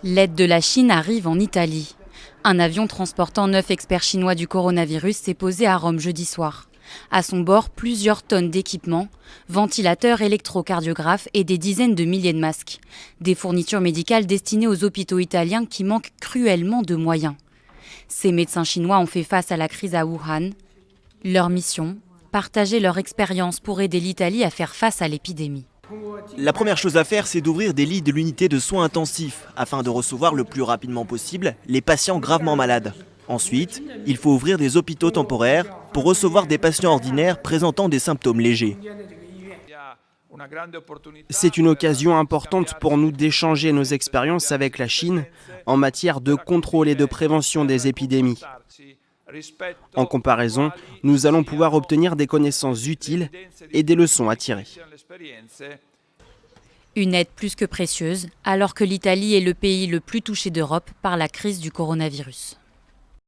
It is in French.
L'aide de la Chine arrive en Italie. Un avion transportant 9 experts chinois du coronavirus s'est posé à Rome jeudi soir. À son bord, plusieurs tonnes d'équipements, ventilateurs, électrocardiographes et des dizaines de milliers de masques. Des fournitures médicales destinées aux hôpitaux italiens qui manquent cruellement de moyens. Ces médecins chinois ont fait face à la crise à Wuhan. Leur mission, partager leur expérience pour aider l'Italie à faire face à l'épidémie. La première chose à faire, c'est d'ouvrir des lits de l'unité de soins intensifs afin de recevoir le plus rapidement possible les patients gravement malades. Ensuite, il faut ouvrir des hôpitaux temporaires pour recevoir des patients ordinaires présentant des symptômes légers. C'est une occasion importante pour nous d'échanger nos expériences avec la Chine en matière de contrôle et de prévention des épidémies. En comparaison, nous allons pouvoir obtenir des connaissances utiles et des leçons à tirer. Une aide plus que précieuse, alors que l'Italie est le pays le plus touché d'Europe par la crise du coronavirus.